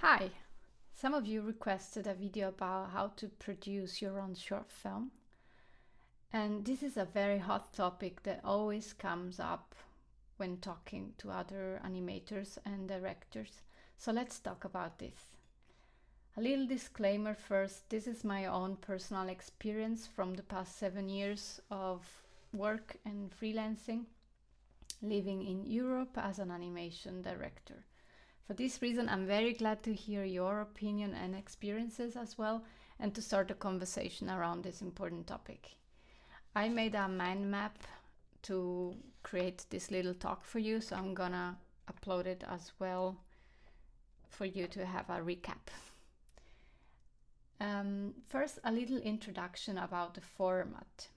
Hi! Some of you requested a video about how to produce your own short film. And this is a very hot topic that always comes up when talking to other animators and directors. So let's talk about this. A little disclaimer first, this is my own personal experience from the past 7 years of work and freelancing, living in Europe as an animation director. For this reason, I'm very glad to hear your opinion and experiences as well, and to start a conversation around this important topic. I made a mind map to create this little talk for you, so I'm gonna upload it as well for you to have a recap. First, a little introduction about the format.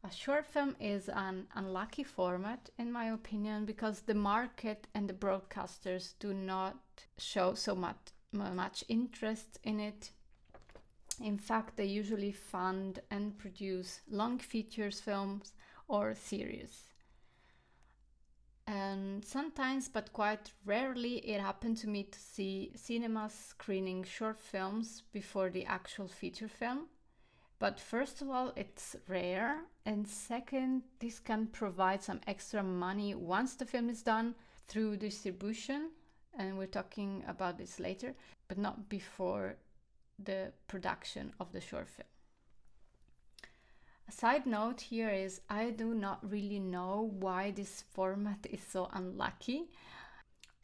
A short film is an unlucky format, in my opinion, because the market and the broadcasters do not show so much interest in it. In fact, they usually fund and produce long features films or series. And sometimes, but quite rarely, it happened to me to see cinemas screening short films before the actual feature film. But first of all, it's rare, and second, this can provide some extra money once the film is done through distribution, and we're talking about this later, but not before the production of the short film. A side note here is I do not really know why this format is so unlucky.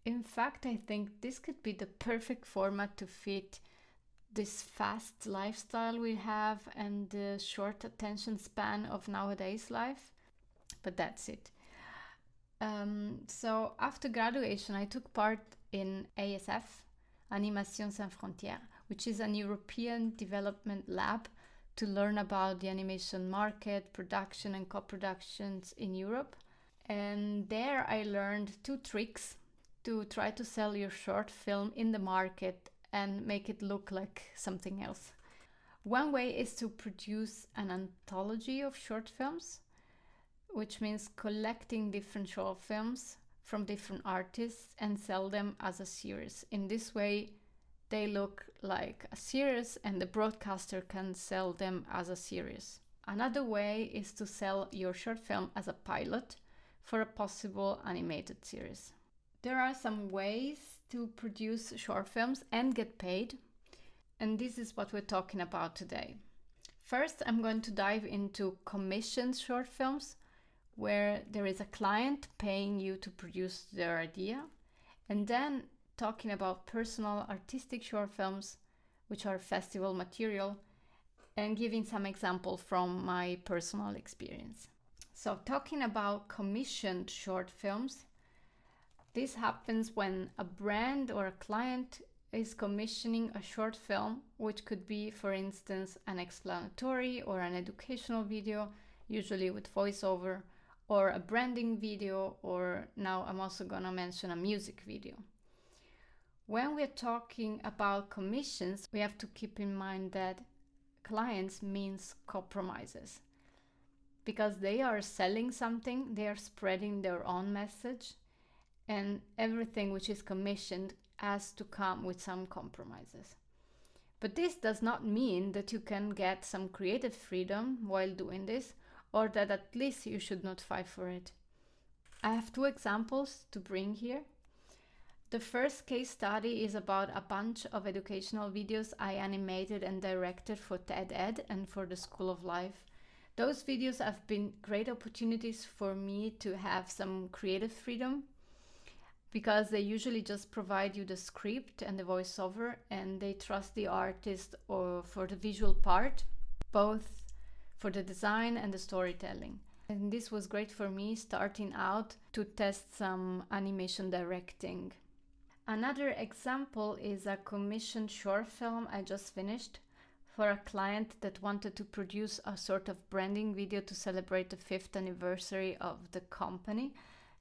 In fact, I think this could be the perfect format to fit this fast lifestyle we have and the short attention span of nowadays life, but that's it. So after graduation, I took part in ASF, Animation Sans Frontières, which is an European development lab to learn about the animation market, production and co-productions in Europe. And there I learned 2 tricks to try to sell your short film in the market and make it look like something else. One way is to produce an anthology of short films, which means collecting different short films from different artists and sell them as a series. In this way, they look like a series and the broadcaster can sell them as a series. Another way is to sell your short film as a pilot for a possible animated series. There are some ways to produce short films and get paid, and this is what we're talking about today. First, I'm going to dive into commissioned short films, where there is a client paying you to produce their idea, and then talking about personal artistic short films, which are festival material, and giving some example from my personal experience. So talking about commissioned short films, this happens when a brand or a client is commissioning a short film, which could be, for instance, an explanatory or an educational video, usually with voiceover, or a branding video, or now I'm also gonna mention a music video. When we're talking about commissions, we have to keep in mind that clients means compromises, because they are selling something, they are spreading their own message, and everything which is commissioned has to come with some compromises. But this does not mean that you can get some creative freedom while doing this, or that at least you should not fight for it. I have 2 examples to bring here. The first case study is about a bunch of educational videos I animated and directed for TED Ed and for the School of Life. Those videos have been great opportunities for me to have some creative freedom, because they usually just provide you the script and the voiceover, and they trust the artist or for the visual part, both for the design and the storytelling. And this was great for me starting out to test some animation directing. Another example is a commissioned short film I just finished for a client that wanted to produce a sort of branding video to celebrate the 5th anniversary of the company.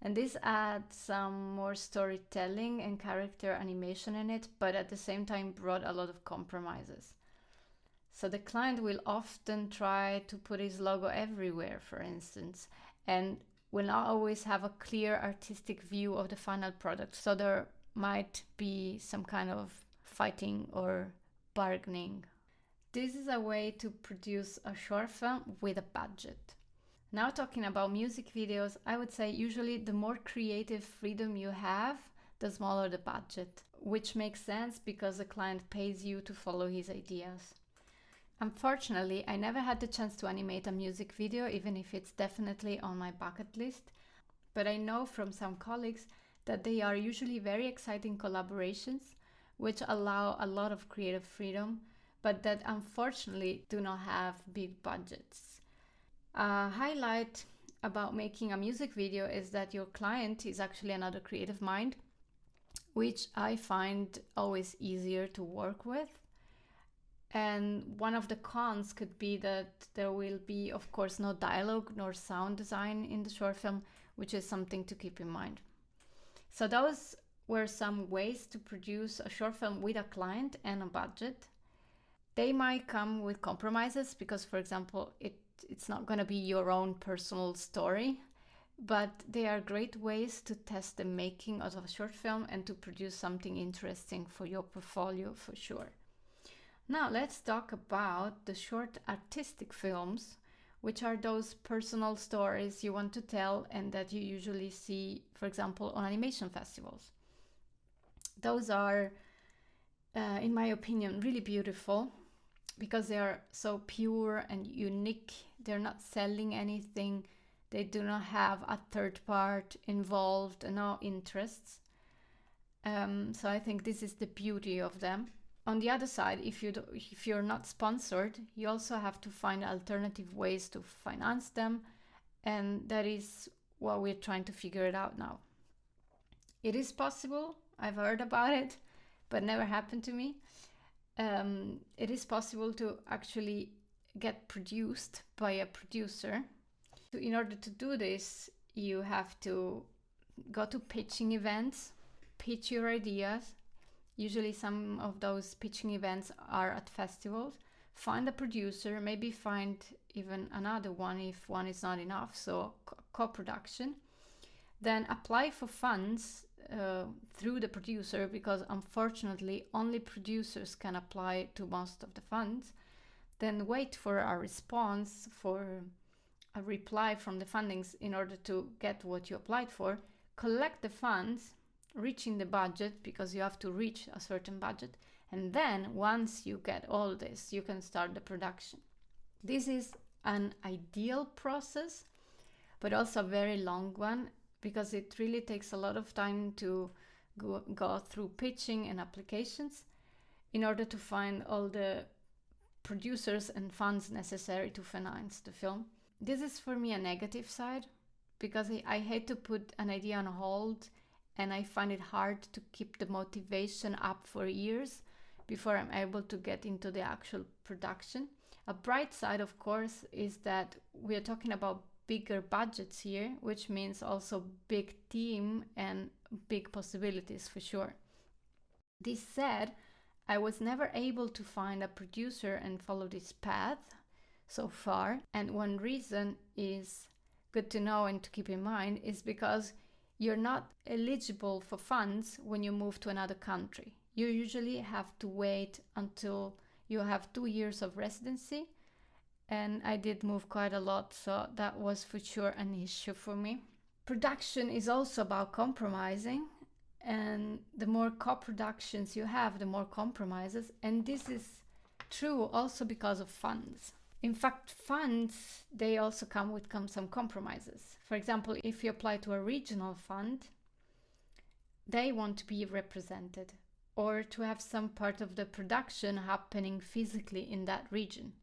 And this adds some more storytelling and character animation in it, but at the same time brought a lot of compromises. So the client will often try to put his logo everywhere, for instance, and will not always have a clear artistic view of the final product. So there might be some kind of fighting or bargaining. This is a way to produce a short film with a budget. Now talking about music videos, I would say usually the more creative freedom you have, the smaller the budget, which makes sense because the client pays you to follow his ideas. Unfortunately, I never had the chance to animate a music video, even if it's definitely on my bucket list. But I know from some colleagues that they are usually very exciting collaborations, which allow a lot of creative freedom, but that unfortunately do not have big budgets. A highlight about making a music video is that your client is actually another creative mind, which I find always easier to work with. And one of the cons could be that there will be, of course, no dialogue nor sound design in the short film, which is something to keep in mind. So those were some ways to produce a short film with a client and a budget. They might come with compromises because, for example, it's not going to be your own personal story, but they are great ways to test the making of a short film and to produce something interesting for your portfolio for sure. Now let's talk about the short artistic films, which are those personal stories you want to tell and that you usually see, for example, on animation festivals. Those are, in my opinion, really beautiful because they are so pure and unique. They're not selling anything. They do not have a third part involved and no interests. So I think this is the beauty of them. On the other side, if you're not sponsored, you also have to find alternative ways to finance them, and that is what we're trying to figure it out now. It is possible, I've heard about it, but never happened to me. It is possible to actually get produced by a producer. In order to do this, you have to go to pitching events, pitch your ideas. Usually some of those pitching events are at festivals. Find a producer, maybe find even another one if one is not enough, so co-production. Then apply for funds through the producer, because unfortunately only producers can apply to most of the funds. Then wait for a response, for a reply from the fundings in order to get what you applied for. Collect the funds, reaching the budget, because you have to reach a certain budget, and then once you get all this, you can start the production. This is an ideal process, but also a very long one, because it really takes a lot of time to go through pitching and applications in order to find all the producers and funds necessary to finance the film. This is for me a negative side, because I hate to put an idea on hold, and I find it hard to keep the motivation up for years before I'm able to get into the actual production. A bright side, of course, is that we are talking about bigger budgets here, which means also big team and big possibilities for sure. This said, I was never able to find a producer and follow this path so far, and one reason is good to know and to keep in mind is because you're not eligible for funds when you move to another country. You usually have to wait until you have 2 years of residency, and I did move quite a lot, so that was for sure an issue for me. Production is also about compromising, and the more co-productions you have, the more compromises, and this is true also because of funds. In fact, funds, they also come with some compromises. For example, if you apply to a regional fund, they want to be represented or to have some part of the production happening physically in that region,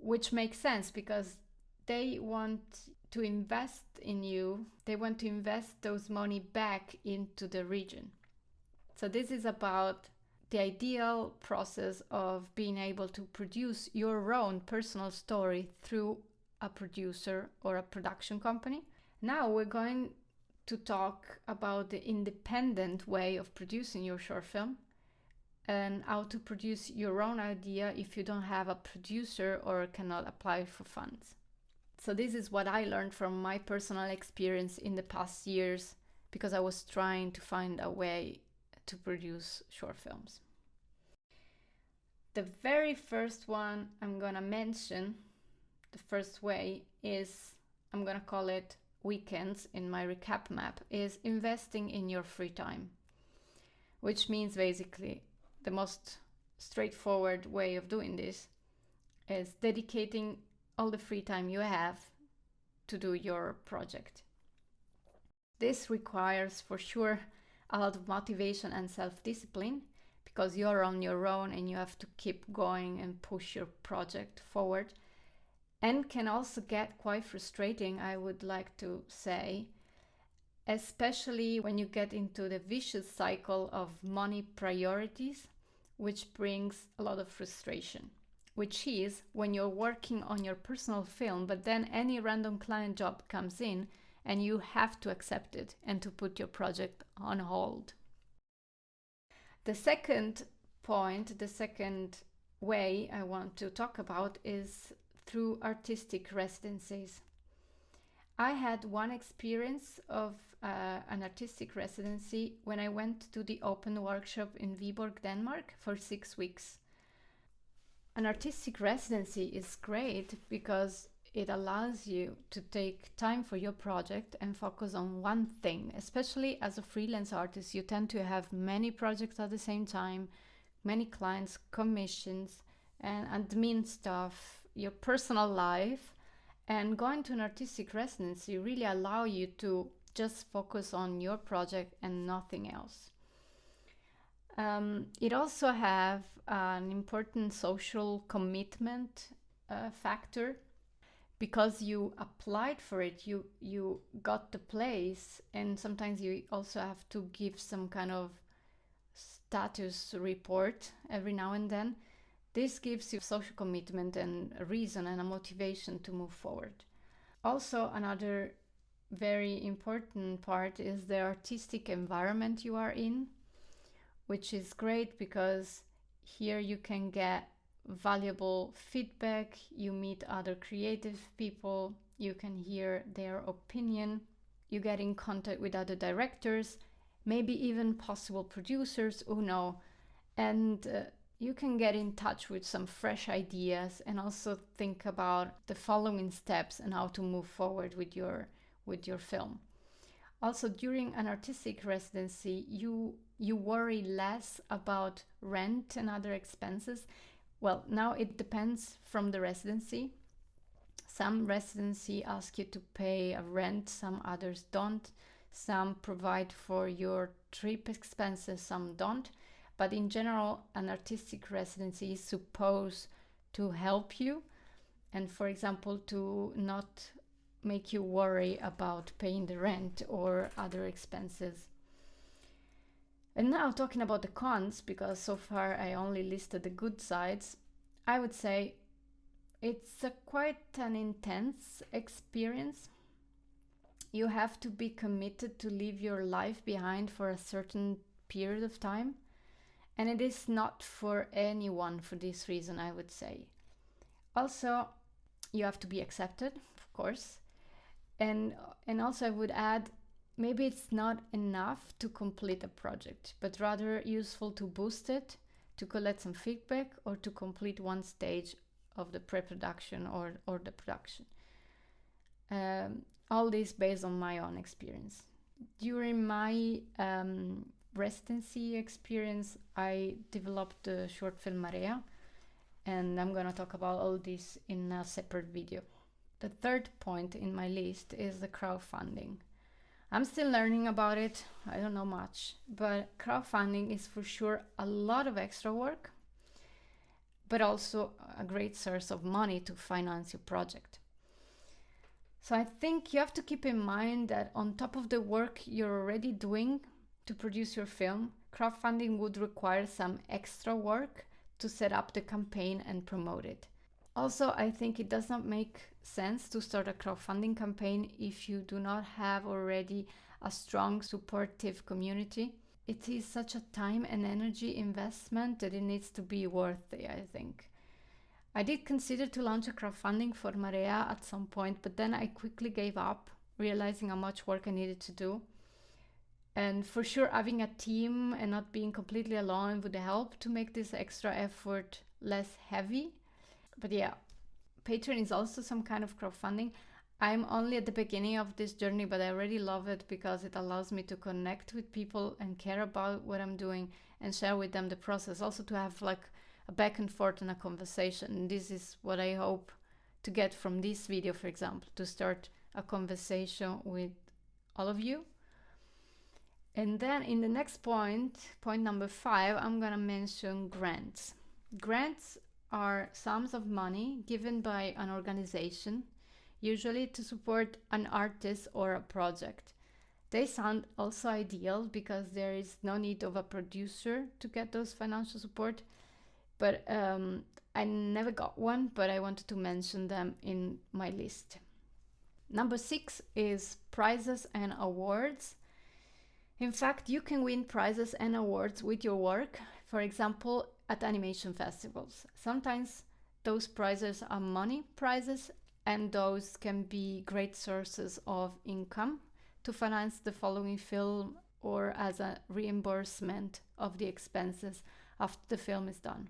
which makes sense because they want to invest in you. They want to invest those money back into the region. So this is about the ideal process of being able to produce your own personal story through a producer or a production company. Now we're going to talk about the independent way of producing your short film and how to produce your own idea if you don't have a producer or cannot apply for funds. So this is what I learned from my personal experience in the past years, because I was trying to find a way to produce short films. The very first one I'm gonna mention, the first way is, I'm gonna call it weekends in my recap map, is investing in your free time, which means basically the most straightforward way of doing this is dedicating all the free time you have to do your project. This requires for sure a lot of motivation and self-discipline, because you're on your own and you have to keep going and push your project forward, and can also get quite frustrating, I would like to say, especially when you get into the vicious cycle of money priorities, which brings a lot of frustration, which is when you're working on your personal film, but then any random client job comes in and you have to accept it and to put your project on hold. The second point, the second way I want to talk about is through artistic residencies. I had one experience of an artistic residency when I went to the open workshop in Viborg, Denmark for 6 weeks. An artistic residency is great because it allows you to take time for your project and focus on one thing. Especially as a freelance artist, you tend to have many projects at the same time, many clients, commissions, and admin stuff, your personal life. And going to an artistic residency really allow you to just focus on your project and nothing else. It also have an important social commitment factor, because you applied for it, you got the place, and sometimes you also have to give some kind of status report every now and then. This gives you social commitment and a reason and a motivation to move forward. Also, another very important part is the artistic environment you are in, which is great because here you can get valuable feedback, you meet other creative people, you can hear their opinion, you get in contact with other directors, maybe even possible producers, who know, and you can get in touch with some fresh ideas and also think about the following steps and how to move forward with your film. Also, during an artistic residency, you worry less about rent and other expenses. Well, now it depends from the residency. Some residency ask you to pay a rent, some others don't. Some provide for your trip expenses, some don't. But in general, an artistic residency is supposed to help you, and for example, to not make you worry about paying the rent or other expenses. And now talking about the cons, because so far I only listed the good sides, I would say it's quite an intense experience. You have to be committed to leave your life behind for a certain period of time. And it is not for anyone for this reason, I would say. Also, you have to be accepted, of course. And also I would add, maybe it's not enough to complete a project, but rather useful to boost it, to collect some feedback, or to complete one stage of the pre-production or the production. All this based on my own experience. During my residency experience, I developed the short film Marea, and I'm gonna talk about all this in a separate video. The third point in my list is the crowdfunding. I'm still learning about it, I don't know much, but crowdfunding is for sure a lot of extra work, but also a great source of money to finance your project. So I think you have to keep in mind that on top of the work you're already doing to produce your film, crowdfunding would require some extra work to set up the campaign and promote it. Also, I think it does not make sense to start a crowdfunding campaign if you do not have already a strong supportive community. It is such a time and energy investment that it needs to be worth it, I think. I did consider to launch a crowdfunding for Marea at some point, but then I quickly gave up, realizing how much work I needed to do. And for sure, having a team and not being completely alone would help to make this extra effort less heavy. But yeah, Patreon is also some kind of crowdfunding. I'm only at the beginning of this journey, but I already love it because it allows me to connect with people and care about what I'm doing and share with them the process. Also to have like a back and forth and a conversation. And this is what I hope to get from this video, for example, to start a conversation with all of you. And then in the next point number 5, I'm gonna mention grants. Grants are sums of money given by an organization, usually to support an artist or a project. They sound also ideal because there is no need of a producer to get those financial support, but I never got one, but I wanted to mention them in my list. Number 6 is prizes and awards. In fact, you can win prizes and awards with your work, for example, at animation festivals. Sometimes those prizes are money prizes, and those can be great sources of income to finance the following film or as a reimbursement of the expenses after the film is done.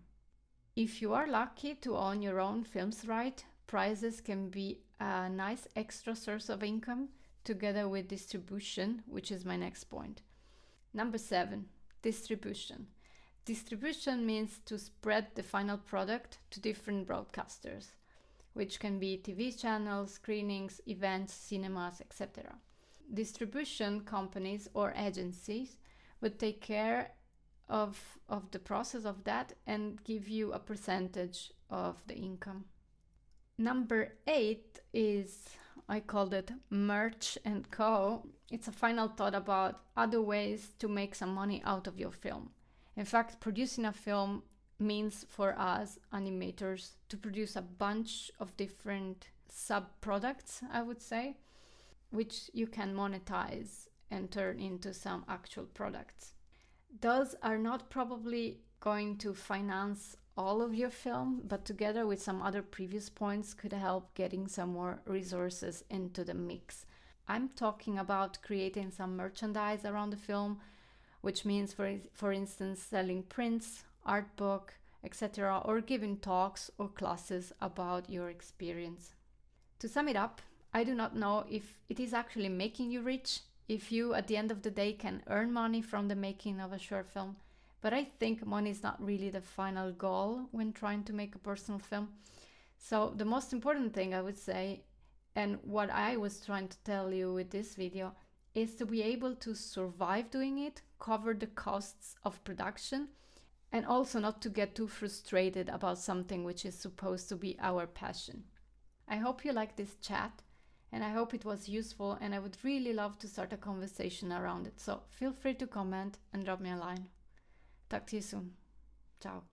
If you are lucky to own your own film's right, prizes can be a nice extra source of income together with distribution, which is my next point. Number 7, distribution. Distribution means to spread the final product to different broadcasters, which can be TV channels, screenings, events, cinemas, etc. Distribution companies or agencies would take care of the process of that and give you a percentage of the income. Number 8 is, I called it merch and co. It's a final thought about other ways to make some money out of your film. In fact, producing a film means for us animators to produce a bunch of different sub-products, I would say, which you can monetize and turn into some actual products. Those are not probably going to finance all of your film, but together with some other previous points could help getting some more resources into the mix. I'm talking about creating some merchandise around the film, which means for instance selling prints, art book, etc., or giving talks or classes about your experience. To sum it up, I do not know if it is actually making you rich, if you at the end of the day can earn money from the making of a short film, but I think money is not really the final goal when trying to make a personal film. So the most important thing I would say, and what I was trying to tell you with this video, is to be able to survive doing it, cover the costs of production, and also not to get too frustrated about something which is supposed to be our passion. I hope you liked this chat, and I hope it was useful, and I would really love to start a conversation around it. So feel free to comment and drop me a line. Talk to you soon. Ciao.